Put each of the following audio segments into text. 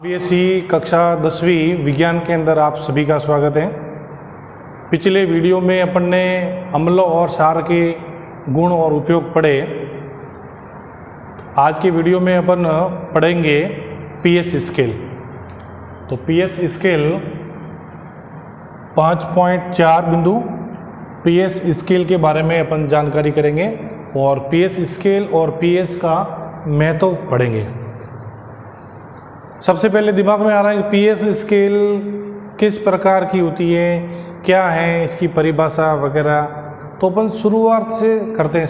BSc कक्षा 10वीं विज्ञान के अंदर आप सभी का स्वागत है। पिछले वीडियो में अपन ने अम्ल और क्षार के गुण और उपयोग पढ़े। आज के वीडियो में अपन पढ़ेंगे पीएच स्केल। तो पीएच स्केल 5.4 बिंदु पीएच स्केल के बारे में अपन जानकारी करेंगे और पीएच स्केल और पीएच का महत्व पढ़ेंगे। सबसे पहले दिमाग में आ रहा है कि पीएच स्केल किस प्रकार की होती है, क्या है इसकी परिभाषा वगैरह। तो अपन शुरुआत से करते हैं।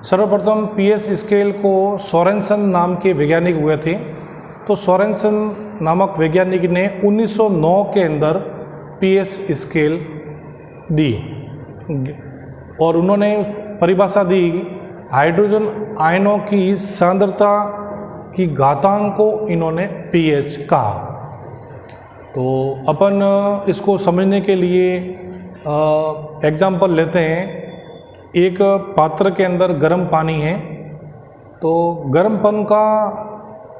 सर्वप्रथम पीएच स्केल को सोरेनसन नाम के वैज्ञानिक हुए थे। तो सोरेनसन नामक वैज्ञानिक ने 1909 के अंदर पीएच स्केल दी और उन्होंने परिभाषा दी हाइड्रोजन आयनों की सांद्रता की घातांक को इन्होंने पीएच कहा। तो अपन इसको समझने के लिए एग्जाम्पल लेते हैं। एक पात्र के अंदर गर्म पानी है, तो गर्मपन का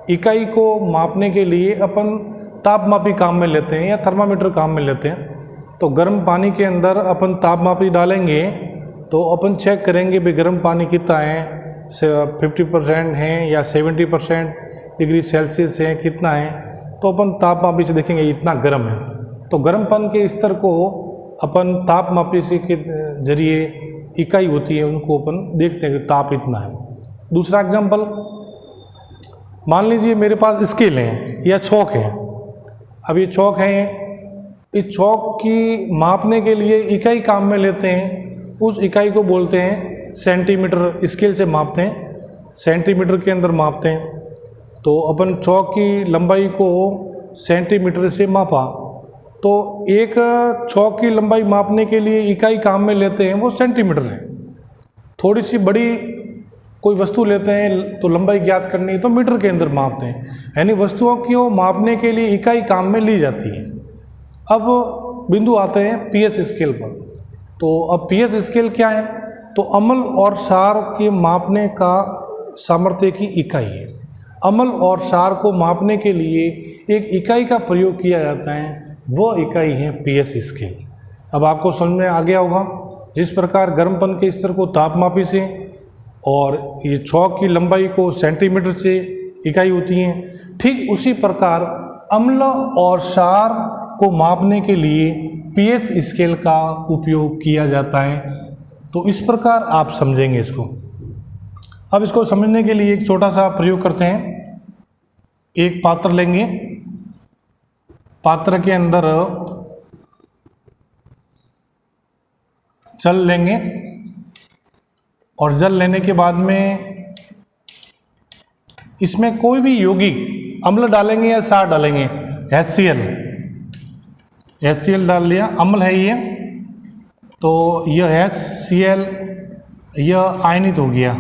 इकाई को मापने के लिए अपन तापमापी काम में लेते हैं या थर्मामीटर काम में लेते हैं। तो गर्म पानी के अंदर अपन तापमापी डालेंगे तो अपन चेक करेंगे भी गर्म पानी कितना है, 50% है या 70% डिग्री सेल्सियस है, कितना है। तो अपन तापमापी से देखेंगे इतना गर्म है। तो गर्मपन के स्तर को अपन तापमापी से के जरिए इकाई होती है उनको अपन देखते हैं कि ताप इतना है। दूसरा एग्जांपल, मान लीजिए मेरे पास स्केल है या चौक है। अब ये चौक है, इस चौक की मापने के लिए इकाई काम में लेते हैं। उस इकाई को बोलते हैं सेंटीमीटर। स्केल से मापते हैं, सेंटीमीटर के अंदर मापते हैं। तो अपन चौक की लंबाई को सेंटीमीटर से मापा, तो एक चौक की लंबाई मापने के लिए इकाई काम में लेते हैं वो सेंटीमीटर है। थोड़ी सी बड़ी कोई वस्तु लेते हैं तो लंबाई ज्ञात करनी है तो मीटर के अंदर मापते हैं। यानी वस्तुओं को मापने के लिए इकाई काम में ली जाती है। अब बिंदु आते हैं पीएच स्केल पर। तो अब पीएच स्केल क्या है? तो अम्ल और क्षार के मापने का सामर्थ्य की इकाई है। अम्ल और क्षार को मापने के लिए एक इकाई का प्रयोग किया जाता है, वह इकाई है पीएच स्केल। अब आपको समझ में आ गया होगा, जिस प्रकार गर्मपन के स्तर को तापमापी से और ये चौक की लंबाई को सेंटीमीटर से इकाई होती है, ठीक उसी प्रकार अम्ल और क्षार को मापने के लिए पीएच स्केल का उपयोग किया जाता है। तो इस प्रकार आप समझेंगे इसको। अब इसको समझने के लिए एक छोटा सा प्रयोग करते हैं। एक पात्र लेंगे, पात्र के अंदर जल लेंगे और जल लेने के बाद में इसमें कोई भी यौगिक अम्ल डालेंगे या क्षार डालेंगे। HCl डाल लिया, अम्ल है ये। तो यह HCl यह आयनित हो गया,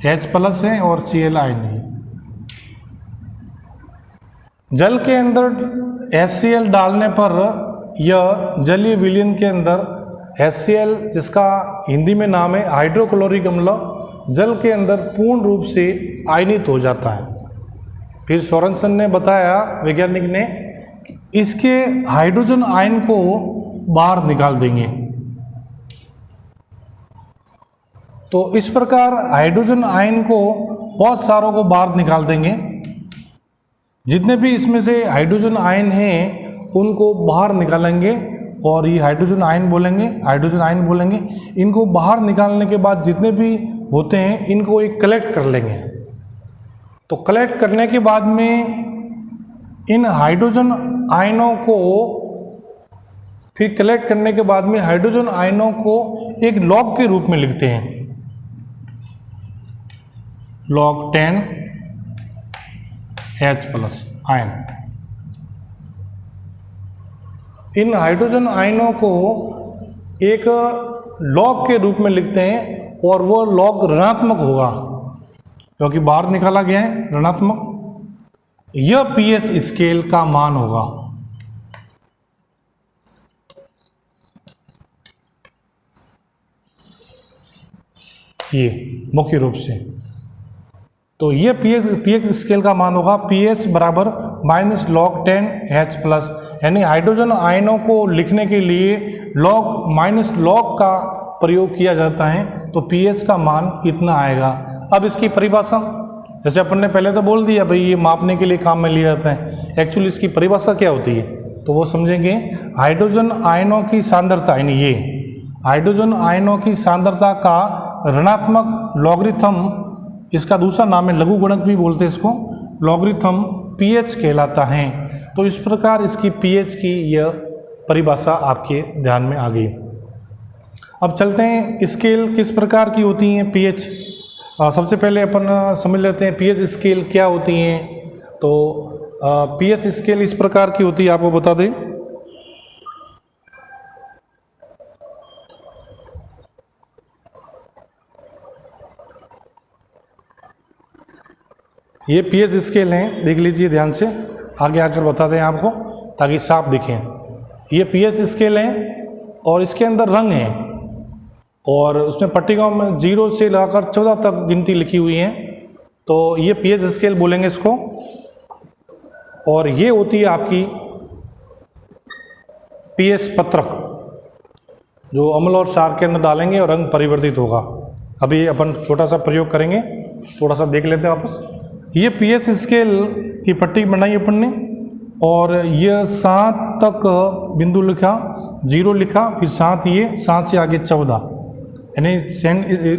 H+ है और Cl आयन है। जल के अंदर HCl डालने पर यह जलीय विलयन के अंदर HCl, जिसका हिंदी में नाम है हाइड्रोक्लोरिक अम्ल, जल के अंदर पूर्ण रूप से आयनित हो जाता है। फिर सोरेनसन ने बताया, वैज्ञानिक ने, इसके हाइड्रोजन आयन को बाहर निकाल देंगे। तो इस प्रकार हाइड्रोजन आयन को बहुत सारों को बाहर निकाल देंगे। जितने भी इसमें से हाइड्रोजन आयन हैं उनको बाहर निकालेंगे और ये हाइड्रोजन आयन बोलेंगे। इनको बाहर निकालने के बाद जितने भी होते हैं इनको एक कलेक्ट कर लेंगे। तो कलेक्ट करने के बाद में इन हाइड्रोजन आयनों को फिर कलेक्ट करने के बाद में हाइड्रोजन आयनों को एक लॉग के रूप में लिखते हैं, log 10 H+ आयन। इन हाइड्रोजन आयनों को एक लॉग के रूप में लिखते हैं और वो लॉग ऋणात्मक होगा क्योंकि बाहर निकाला गया है, ऋणात्मक। यह पीएच स्केल का मान होगा। ये मुख्य रूप से तो ये पीएच स्केल का मान होगा पीएच बराबर -log10H+, यानी हाइड्रोजन आयनों को लिखने के लिए log का प्रयोग किया जाता है, तो पीएच का मान इतना आएगा। अब इसकी परिभाषा, जैसे अपन ने पहले तो बोल दिया भाई ये मापने के लिए काम में लिए जाते हैं, एक्चुअली इसकी परिभाषा क्या होती है तो वो समझेंगे। हाइड्रोजन आयनों की सांद्रता, यानी ये हाइड्रोजन आयनों की सांद्रता का ऋणात्मक लॉगरिथम, इसका दूसरा नाम है लघुगणक भी बोलते हैं इसको, लॉगरिथम पीएच कहलाता है। तो इस प्रकार इसकी पीएच की यह परिभाषा आपके ध्यान में आ गई। अब चलते हैं स्केल किस प्रकार की होती हैं पीएच। सबसे पहले अपन समझ लेते हैं पीएच स्केल क्या होती हैं। तो पीएच स्केल इस प्रकार की होती है, आपको बता दें। ये पीएच स्केल हैं, देख लीजिए ध्यान से, आगे आकर बता दें आपको ताकि साफ दिखें। ये पीएच स्केल हैं और इसके अंदर रंग हैं और उसमें पट्टिकाओं में 0 से लगाकर 14 तक गिनती लिखी हुई है। तो ये पीएच स्केल बोलेंगे इसको। और ये होती है आपकी पीएच पत्रक, जो अम्ल और क्षार के अंदर डालेंगे और रंग परिवर्तित होगा। अभी अपन छोटा सा प्रयोग करेंगे, थोड़ा सा देख लेते हैं वापस। ये पीएच स्केल की पट्टी बनाई अपन ने और यह 7 तक बिंदु लिखा, 0 लिखा, फिर 7 ये 7 से आगे 14, यानी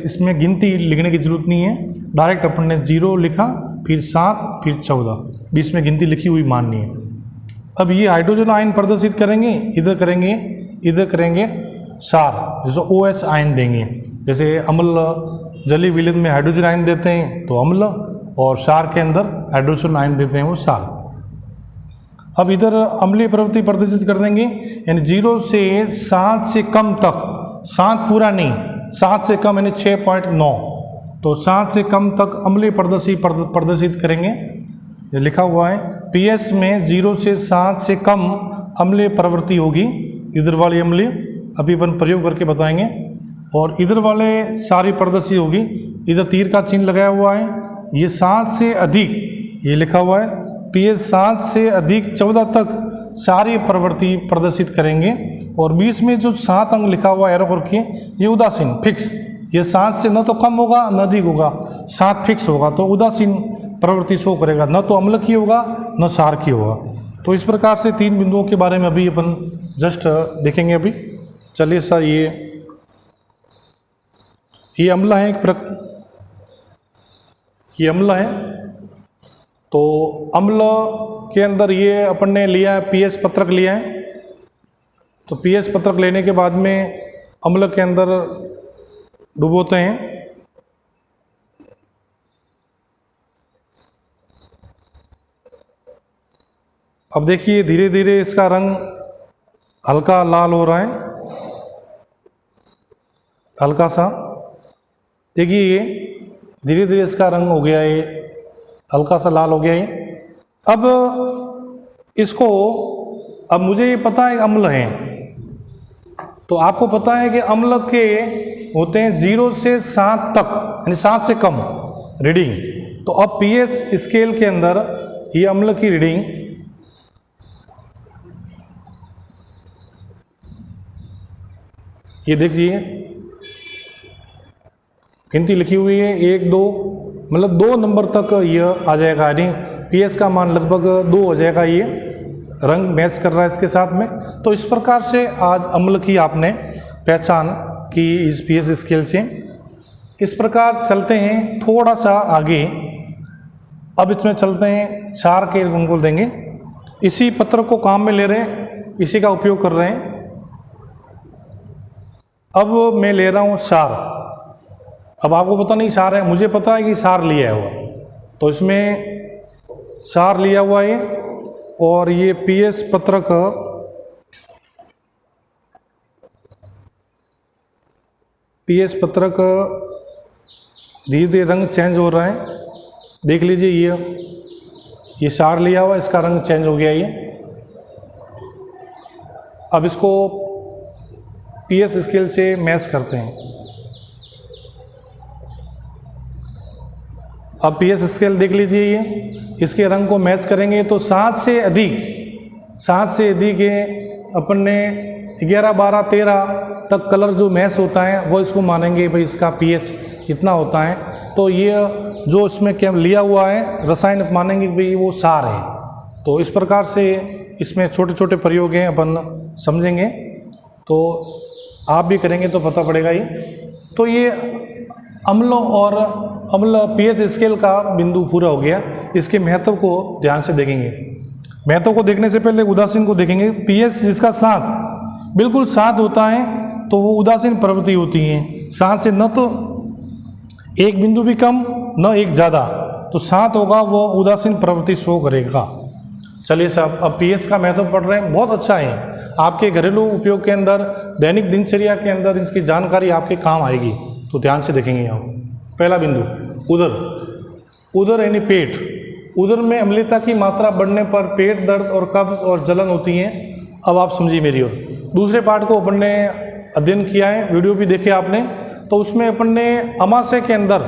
इसमें गिनती लिखने की जरूरत नहीं है, डायरेक्ट अपन ने 0 लिखा, फिर 7, फिर 14, बीच में गिनती लिखी हुई माननी है। अब ये हाइड्रोजन आयन प्रदर्शित करेंगे, इधर करेंगे, इधर करेंगे क्षार, जैसे OH आयन देंगे। जैसे अम्ल जलीय विलयन में हाइड्रोजन आयन देते हैं तो अम्ल, और क्षार के अंदर हाइड्रोजन आयन देते हैं वो क्षार। अब इधर अम्लीय प्रवृत्ति प्रदर्शित कर देंगे, यानी 0 से 7 से कम तक, 7 पूरा नहीं, 7 से कम यानी 6.9, तो 7 से कम तक अम्लीय प्रदर्शित करेंगे। ये लिखा हुआ है पीएच में 0 से 7 से कम अम्लीय प्रवृत्ति होगी, इधर वाली अम्लीय अभी अपन प्रयोग करके बताएंगे। और इधर वाले सारी प्रदर्शित होगी, इधर तीर का चिन्ह लगाया हुआ है, ये 7 से अधिक, ये लिखा हुआ है पीएच 7 से अधिक 14 तक सारी प्रवृत्ति प्रदर्शित करेंगे। और बीच में जो 7 अंक लिखा हुआ है एरो करके, ये उदासीन फिक्स, ये 7 से न तो कम होगा न अधिक होगा, 7 फिक्स होगा, तो उदासीन प्रवृत्ति शो करेगा, न तो अम्ल की होगा न क्षार की होगा। तो इस प्रकार से 3 बिंदुओं के बारे में अभी अपन जस्ट देखेंगे। अभी चलिए सर, ये अम्ल है, ये अम्ल है। तो अम्ल के अंदर ये अपन ने लिया है पीएच पत्रक लिया है। तो पीएच पत्रक लेने के बाद में अम्ल के अंदर डुबोते हैं। अब देखिए धीरे धीरे इसका रंग हल्का लाल हो रहा है, हल्का सा, देखिए ये धीरे धीरे इसका रंग हो गया है, हल्का सा लाल हो गया है। अब इसको, अब मुझे ये पता है अम्ल है, तो आपको पता है कि अम्ल के होते हैं 0 से 7 तक, यानी 7 से कम रीडिंग। तो अब पीएच स्केल के अंदर ये अम्ल की रीडिंग, ये देखिए गिनती लिखी हुई है 1, 2, मतलब 2 नंबर तक यह आ जाएगा, यानी पीएच का मान लगभग 2 हो जाएगा। ये रंग मैच कर रहा है इसके साथ में। तो इस प्रकार से आज अम्ल की आपने पहचान की इस पीएच स्केल से। इस प्रकार चलते हैं थोड़ा सा आगे। अब इसमें चलते हैं क्षार के गुण को देंगे। इसी पत्र को काम में ले रहे हैं, इसी का उपयोग कर रहे हैं। अब मैं ले रहा हूँ क्षार। अब आपको पता नहीं क्षार है, मुझे पता है कि क्षार लिया हुआ, तो इसमें क्षार लिया हुआ है। और ये पीएच पत्रक धीरे धीरे रंग चेंज हो रहा है। देख लीजिए ये क्षार लिया हुआ, इसका रंग चेंज हो गया ये। अब इसको पीएच स्केल से मैच करते हैं। अब पीएच स्केल देख लीजिए, ये इसके रंग को मैच करेंगे तो 7 से अधिक है अपन ने 11, 12, 13 तक कलर जो मैच होता है वो इसको मानेंगे भाई इसका पीएच इतना होता है। तो ये जो इसमें क्या लिया हुआ है रसायन मानेंगे भाई वो सार है। तो इस प्रकार से इसमें छोटे छोटे प्रयोग हैं, अपन समझेंगे तो आप भी करेंगे तो पता पड़ेगा ये। तो ये अम्ल पीएच स्केल का बिंदु पूरा हो गया। इसके महत्व को ध्यान से देखेंगे। महत्व को देखने से पहले उदासीन को देखेंगे। पीएच जिसका 7 बिल्कुल 7 होता है तो वो उदासीन प्रवृत्ति होती है। 7 से न तो एक बिंदु भी कम न एक ज़्यादा, तो 7 होगा वो उदासीन प्रवृत्ति शो करेगा। चलिए साहब, अब पीएच का महत्व पढ़ रहे हैं, बहुत अच्छा है। आपके घरेलू उपयोग के अंदर, दैनिक दिनचर्या के अंदर इसकी जानकारी आपके काम आएगी। तो ध्यान से देखेंगे यहाँ। पहला बिंदु उदर यानी पेट। उदर में अम्लता की मात्रा बढ़ने पर पेट दर्द और कब्ज और जलन होती है। अब आप समझिए मेरी ओर। दूसरे पार्ट को अपन ने अध्ययन किया है, वीडियो भी देखे आपने। तो उसमें अपन ने अमाशय के अंदर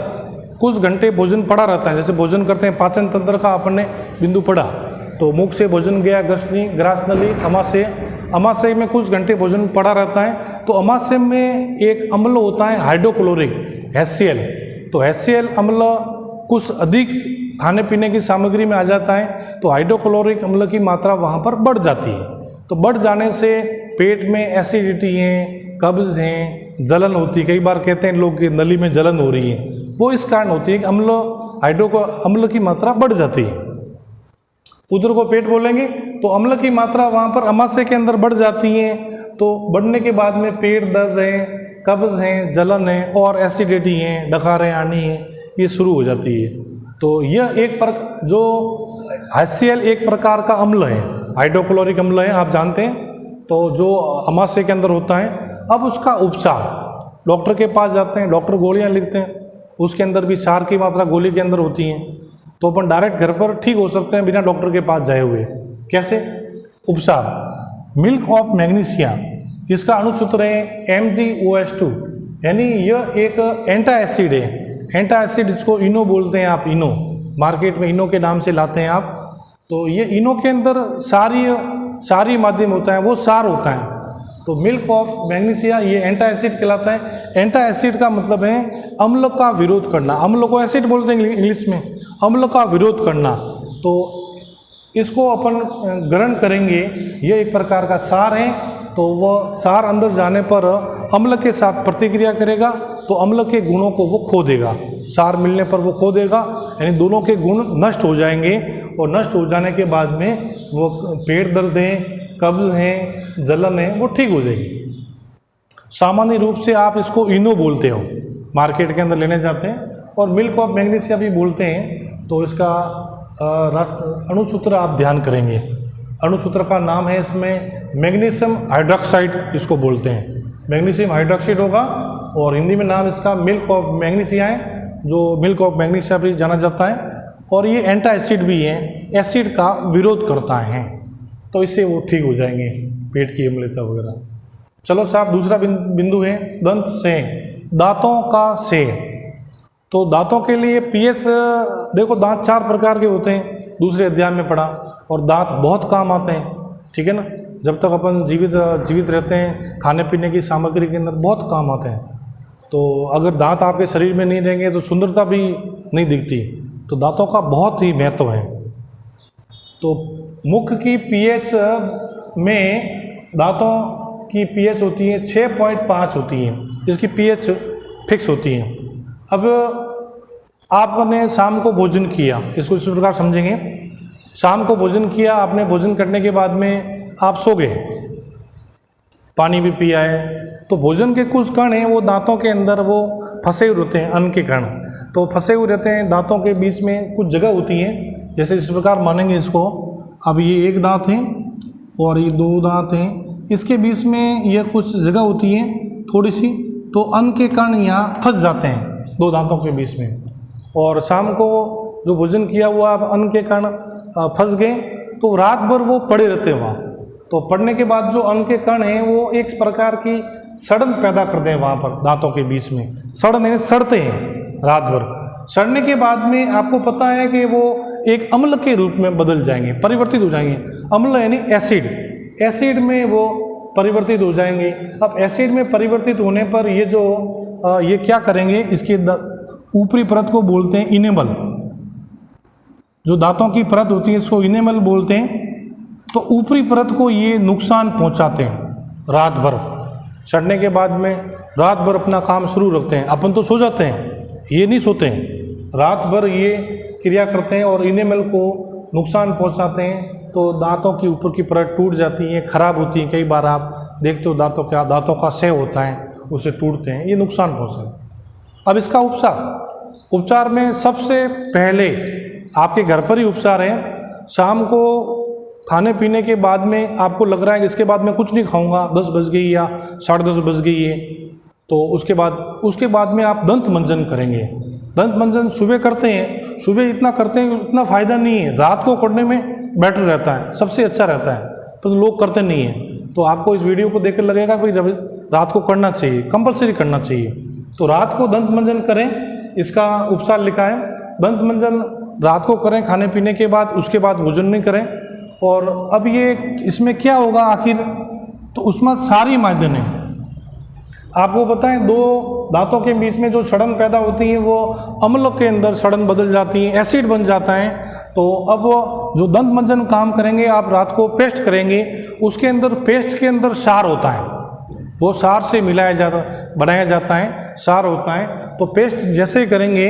कुछ घंटे भोजन पड़ा रहता है। जैसे भोजन करते हैं, पाचन तंत्र का अपन ने बिंदु पढ़ा, तो मुख से भोजन गया ग्रास नली अमाशय में कुछ घंटे भोजन पड़ा रहता है। तो अमाशय में एक अम्ल होता है हाइड्रोक्लोरिक HCl। तो HCl अम्ल कुछ अधिक खाने पीने की सामग्री में आ जाता है तो हाइड्रोक्लोरिक अम्ल की मात्रा वहाँ पर बढ़ जाती है। तो बढ़ जाने से पेट में एसिडिटी है, कब्ज है, जलन होती है। कई बार कहते हैं लोग कि नली में जलन हो रही है, वो इस कारण होती है कि अम्ल की मात्रा बढ़ जाती है। उदर को पेट बोलेंगे तो अम्ल की मात्रा वहाँ पर अमाशय के अंदर बढ़ जाती है। तो बढ़ने के बाद में पेट दर्द है, कब्ज है, जलन है और एसिडिटी है, डकारें आनी है, ये शुरू हो जाती है। तो यह जो HCl एक प्रकार का अम्ल है, हाइड्रोक्लोरिक अम्ल है, आप जानते हैं। तो जो अमाशय के अंदर होता है, अब उसका उपचार, डॉक्टर के पास जाते हैं, डॉक्टर गोलियाँ लिखते हैं, उसके अंदर भी सार की मात्रा गोली के अंदर होती है। तो अपन डायरेक्ट घर पर ठीक हो सकते हैं बिना डॉक्टर के पास जाए हुए। कैसे? उपचार मिल्क ऑफ मैग्नीशिया, इसका अणुसूत्र है MgOH2, यानी यह एक एंटा एसिड है। एंटा एसिड इसको इनो बोलते हैं, आप इनो मार्केट में इनो के नाम से लाते हैं आप। तो ये इनो के अंदर सारी माध्यम होता है, वो सार होता है। तो मिल्क ऑफ मैग्नीशिया ये एंटा एसिड कहलाता है। एंटा एसिड का मतलब है अम्ल का विरोध करना। अम्ल को एसिड बोलते हैं इंग्लिश में, अम्ल का विरोध करना। तो इसको अपन ग्रहण करेंगे, ये एक प्रकार का सार है। तो वह सार अंदर जाने पर अम्ल के साथ प्रतिक्रिया करेगा, तो अम्ल के गुणों को वो खो देगा। सार मिलने पर वो खो देगा, यानी दोनों के गुण नष्ट हो जाएंगे। और नष्ट हो जाने के बाद में वो पेट दर्द है, कब्ज है, जलन है, वो ठीक हो जाएगी। सामान्य रूप से आप इसको इनो बोलते हो, मार्केट के अंदर लेने जाते हैं। और मिल्क ऑफ मैग्नीशिया भी बोलते हैं। तो इसका अणुसूत्र आप ध्यान करेंगे। अणुसूत्र का नाम है इसमें मैग्नीशियम हाइड्रोक्साइड, इसको बोलते हैं। मैग्नीशियम हाइड्रोक्साइड होगा और हिंदी में नाम इसका मिल्क ऑफ मैग्नीशिया है, जो मिल्क ऑफ मैग्नीशिया भी जाना जाता है। और ये एंटा एसिड भी है, एसिड का विरोध करता है। तो इससे वो ठीक हो जाएंगे, पेट की अम्लता वगैरह। चलो साहब, दूसरा बिंदु है दंत से, दांतों का से। तो दांतों के लिए पीएच, देखो दांत 4 प्रकार के होते हैं, दूसरे अध्याय में पढ़ा। और दांत बहुत काम आते हैं, ठीक है ना। जब तक अपन जीवित रहते हैं, खाने पीने की सामग्री के अंदर बहुत काम आते हैं। तो अगर दांत आपके शरीर में नहीं रहेंगे तो सुंदरता भी नहीं दिखती। तो दांतों का बहुत ही महत्व है। तो मुख की पीएच में दांतों की पीएच होती है 6.5 होती है, इसकी पीएच फिक्स होती है। अब आपने शाम को भोजन किया, इसको इस प्रकार समझेंगे। शाम को भोजन किया आपने, भोजन करने के बाद में आप सो गए, पानी भी पिया है। तो भोजन के कुछ कण हैं वो दांतों के अंदर वो फंसे हुए रहते हैं, अन्न के कण। तो फंसे हुए रहते हैं दांतों के बीच में, कुछ जगह होती है। जैसे इस प्रकार मानेंगे इसको, अब ये एक दांत है और ये 2 दांत हैं, इसके बीच में यह कुछ जगह होती है थोड़ी सी। तो अन्न के कण यहाँ फंस जाते हैं 2 दांतों के बीच में। और शाम को जो भोजन किया हुआ आप अन्न के कण फंस गए तो रात भर वो पड़े रहते हैं वहाँ। तो पड़ने के बाद जो अन्न के कण हैं वो एक प्रकार की सड़न पैदा करते हैं वहाँ पर दांतों के बीच में। सड़न यानी सड़ते हैं रात भर। सड़ने के बाद में आपको पता है कि वो एक अम्ल के रूप में बदल जाएंगे, परिवर्तित हो जाएंगे। अम्ल यानी एसिड, एसिड में वो परिवर्तित हो जाएंगे। अब एसिड में परिवर्तित होने पर ये जो ये क्या करेंगे, इसके ऊपरी परत को बोलते हैं इनेमल, जो दांतों की परत होती है इसको इनेमल बोलते हैं। तो ऊपरी परत को ये नुकसान पहुंचाते हैं रात भर। सड़ने के बाद में रात भर अपना काम शुरू रखते हैं। अपन तो सो जाते हैं, ये नहीं सोते हैं, रात भर ये क्रिया करते हैं और इनेमल को नुकसान पहुंचाते हैं। तो दांतों की ऊपर की परत टूट जाती हैं, खराब होती हैं। कई बार आप देखते हो दांतों का सह होता है, उसे टूटते हैं, ये नुकसान पहुंचता है। अब इसका उपचार में सबसे पहले आपके घर पर ही उपचार है। शाम को खाने पीने के बाद में आपको लग रहा है कि इसके बाद मैं कुछ नहीं खाऊंगा, 10 बज गई या 10:30 बज गई है, तो उसके बाद में आप दंत मंजन करेंगे। दंत मंजन सुबह करते हैं, सुबह इतना करते हैं उतना फ़ायदा नहीं है, रात को करने में बेटर रहता है, सबसे अच्छा रहता है, तो लोग करते नहीं हैं। तो आपको इस वीडियो को देखकर लगेगा कि रात को करना चाहिए, कंपलसरी करना चाहिए। तो रात को दंत मंजन करें, इसका उपचार लिखा है। दंत मंजन रात को करें खाने पीने के बाद, उसके बाद भोजन नहीं करें। और अब ये इसमें क्या होगा आखिर, तो उसमें सारी माध्यम है। आपको बताएं, 2 दांतों के बीच में जो सड़न पैदा होती है वो अम्ल के अंदर सड़न बदल जाती है, एसिड बन जाता है। तो अब जो दंत मंजन काम करेंगे, आप रात को पेस्ट करेंगे, उसके अंदर पेस्ट के अंदर सार होता है, वो सार से बनाया जाता है, सार होता है। तो पेस्ट जैसे ही करेंगे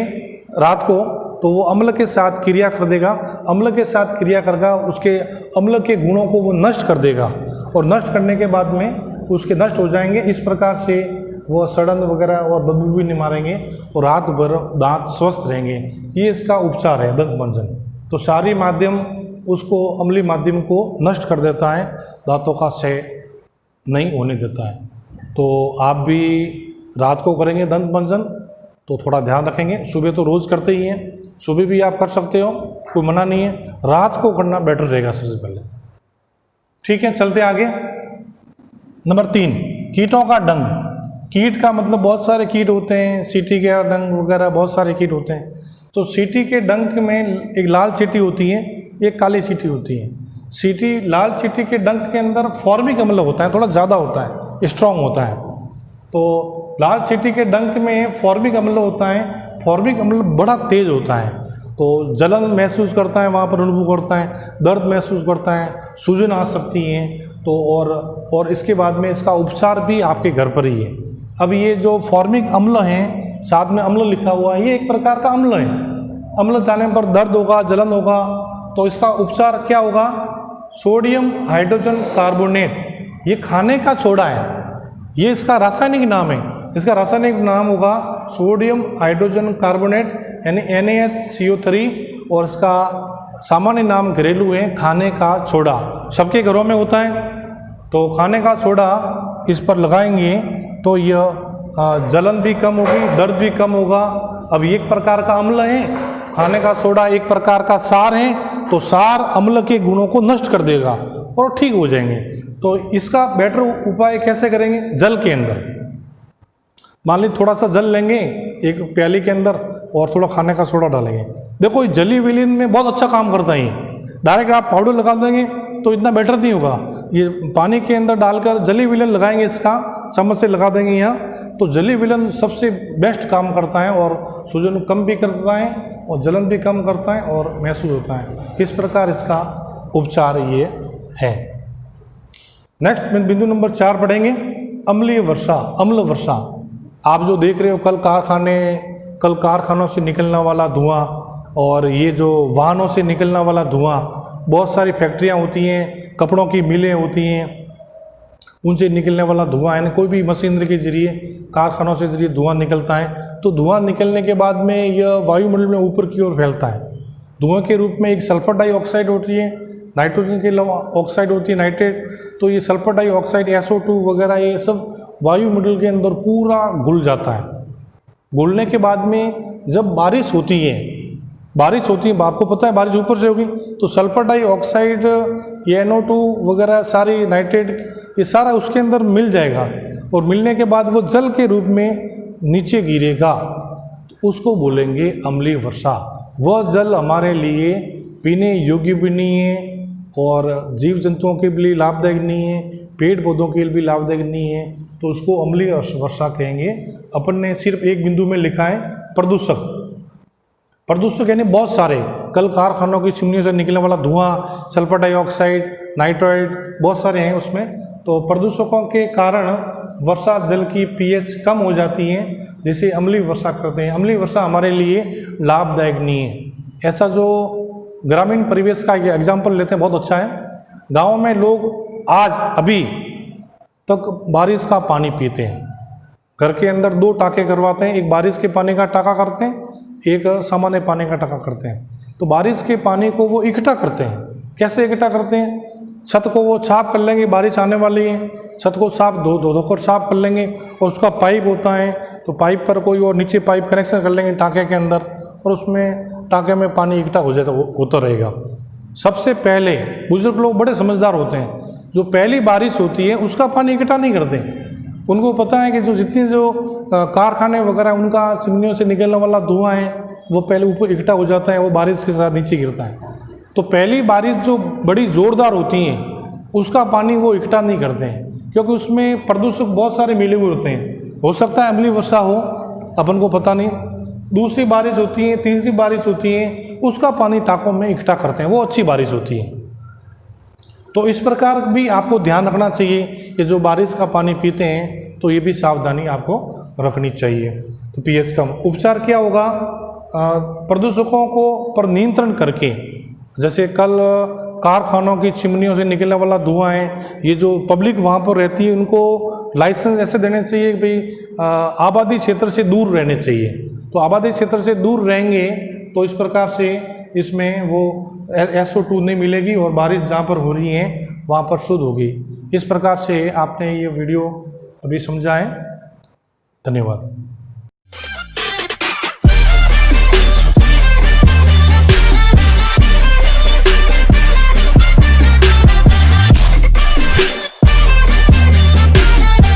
रात को, तो वो अम्ल के साथ क्रिया कर देगा, अम्ल के साथ क्रिया करेगा, उसके अम्ल के गुणों को वो नष्ट कर देगा, और नष्ट करने के बाद में उसके नष्ट हो जाएंगे। इस प्रकार से वो सड़न वगैरह और बदबू भी नहीं मारेंगे और रात भर दांत स्वस्थ रहेंगे। ये इसका उपचार है दंत मंजन। तो सारी माध्यम उसको अम्लीय माध्यम को नष्ट कर देता है, दांतों का क्षय नहीं होने देता है। तो आप भी रात को करेंगे दंत मंजन तो थोड़ा ध्यान रखेंगे। सुबह तो रोज़ करते ही हैं, सुबह भी आप कर सकते हो, कोई मना नहीं है, रात को करना बेटर रहेगा सबसे पहले। ठीक है, चलते आगे। नंबर 3, कीटों का डंक। कीट का मतलब बहुत सारे कीट होते हैं, चींटी के डंक वगैरह बहुत सारे कीट होते हैं। तो चींटी के डंक में एक लाल चींटी होती है, एक काली चींटी होती है। लाल चींटी के डंक के अंदर फॉर्मिक अम्ल होता है, थोड़ा ज़्यादा होता है, स्ट्रॉन्ग होता है। तो लाल चींटी के डंक में फॉर्मिक अम्ल होता है, फॉर्मिक अम्ल बड़ा तेज होता है। तो जलन महसूस करता है, वहाँ पर अनुभव करता है, दर्द महसूस करता है, सूजन आ सकती है। तो और इसके बाद में इसका उपचार भी आपके घर पर ही है। अब ये जो फॉर्मिक अम्ल हैं, साथ में अम्ल लिखा हुआ है, ये एक प्रकार का अम्ल है। अम्ल जाने पर दर्द होगा, जलन होगा। तो इसका उपचार क्या होगा? सोडियम हाइड्रोजन कार्बोनेट, ये खाने का सोडा है, ये इसका रासायनिक नाम है। इसका रासायनिक नाम होगा सोडियम हाइड्रोजन कार्बोनेट यानी NaHCO3, और इसका सामान्य नाम घरेलू है खाने का सोडा। सबके घरों में होता है। तो खाने का सोडा इस पर लगाएंगे तो यह जलन भी कम होगी, दर्द भी कम होगा। अब ये एक प्रकार का अम्ल है, खाने का सोडा एक प्रकार का सार है। तो सार अम्ल के गुणों को नष्ट कर देगा और ठीक हो जाएंगे। तो इसका बेटर उपाय कैसे करेंगे? जल के अंदर मान लीजिए थोड़ा सा जल लेंगे एक प्याली के अंदर और थोड़ा खाने का सोडा डालेंगे। देखो ये जली विलीन में बहुत अच्छा काम करता है। डायरेक्ट आप पाउडर लगा देंगे तो इतना बेटर नहीं होगा। ये पानी के अंदर डालकर जली विलीन लगाएंगे, इसका चम्मच से लगा देंगे यहाँ, तो जली विलीन सबसे बेस्ट काम करता है और सूजन कम भी करता है और जलन भी कम करता है और महसूस होता है। इस प्रकार इसका उपचार ये है। नेक्स्ट बिंदु नंबर 4 पढ़ेंगे, अम्लीय वर्षा, अम्ल वर्षा। आप जो देख रहे हो कल कारखानों से निकलने वाला धुआं और ये जो वाहनों से निकलने वाला धुआं, बहुत सारी फैक्ट्रियां होती हैं, कपड़ों की मिलें होती हैं, उनसे निकलने वाला धुआं है, कोई भी मशीनरी के जरिए कारखानों से जरिए धुआं निकलता है। तो धुआं निकलने के बाद में यह वायुमंडल में ऊपर की ओर फैलता है। धुआं के रूप में एक सल्फर डाइऑक्साइड होती है, नाइट्रोजन के ऑक्साइड होती है, नाइट्रेट। तो ये सल्फर डाइऑक्साइड SO2 वगैरह ये सब वायुमंडल के अंदर पूरा घुल जाता है। घुलने के बाद में जब बारिश होती है, आपको पता है बारिश ऊपर से होगी, तो सल्फर डाइऑक्साइड, ये NO2 वगैरह सारी नाइट्रेट, ये सारा उसके अंदर मिल जाएगा और मिलने के बाद वो जल के रूप में नीचे गिरेगा। उसको बोलेंगे अम्लीय वर्षा। वह जल हमारे लिए पीने योग्य भी नहीं है और जीव जंतुओं के लिए लाभदायक नहीं है, पेड़ पौधों के लिए भी लाभदायक नहीं है, तो उसको अम्लीय वर्षा कहेंगे। अपन ने सिर्फ एक बिंदु में लिखा है प्रदूषक। प्रदूषक यानी बहुत सारे, कल कारखानों की चिमनियों से निकलने वाला धुआं, सल्फर डाइऑक्साइड, नाइट्राइड, बहुत सारे हैं उसमें। तो प्रदूषकों के कारण वर्षा जल की पीएच कम हो जाती है, जिसे अम्लीय वर्षा करते हैं। अम्लीय वर्षा हमारे लिए लाभदायक नहीं है। ऐसा जो ग्रामीण परिवेश का एग्जाम्पल लेते हैं, बहुत अच्छा है। गाँव में लोग आज अभी तक बारिश का पानी पीते हैं। घर के अंदर 2 टाँके करवाते हैं, एक बारिश के पानी का टाँका करते हैं, एक सामान्य पानी का टाँका करते हैं। तो बारिश के पानी को वो इकट्ठा करते हैं। कैसे इकट्ठा करते हैं? छत को वो साफ कर लेंगे, बारिश आने वाली है, छत को साफ धोकर साफ कर लेंगे, और उसका पाइप होता है, तो पाइप पर कोई और नीचे पाइप कनेक्शन कर लेंगे टाँके के अंदर, और उसमें टाँके में पानी इकट्ठा हो जाता होता रहेगा। सबसे पहले बुजुर्ग लोग बड़े समझदार होते हैं, जो पहली बारिश होती है उसका पानी इकट्ठा नहीं करते। उनको पता है कि जितनी कारखाने वगैरह उनका चिमनियों से निकलने वाला धुआं है वो पहले ऊपर इकट्ठा हो जाता है, वो बारिश के साथ नीचे गिरता है। तो पहली बारिश जो बड़ी ज़ोरदार होती हैं उसका पानी वो इकट्ठा नहीं करते हैं, क्योंकि उसमें प्रदूषक बहुत सारे मिले हुए होते हैं। हो सकता है अम्लीय वर्षा हो, अपन को पता नहीं। दूसरी बारिश होती है, तीसरी बारिश होती है, उसका पानी टाँकों में इकट्ठा करते हैं, वो अच्छी बारिश होती है। तो इस प्रकार भी आपको ध्यान रखना चाहिए कि जो बारिश का पानी पीते हैं तो ये भी सावधानी आपको रखनी चाहिए। तो पीएच कम उपचार क्या होगा? प्रदूषकों को पर नियंत्रण करके, जैसे कल कारखानों की चिमनियों से निकलने वाला धुआं है, ये जो पब्लिक वहाँ पर रहती है उनको लाइसेंस ऐसे देने चाहिए कि भाई आबादी क्षेत्र से दूर रहने चाहिए। तो आबादी क्षेत्र से दूर रहेंगे तो इस प्रकार से इसमें वो SO2 नहीं मिलेगी और बारिश जहाँ पर हो रही है वहाँ पर शुद्ध होगी। इस प्रकार से आपने ये वीडियो अभी समझा है। धन्यवाद।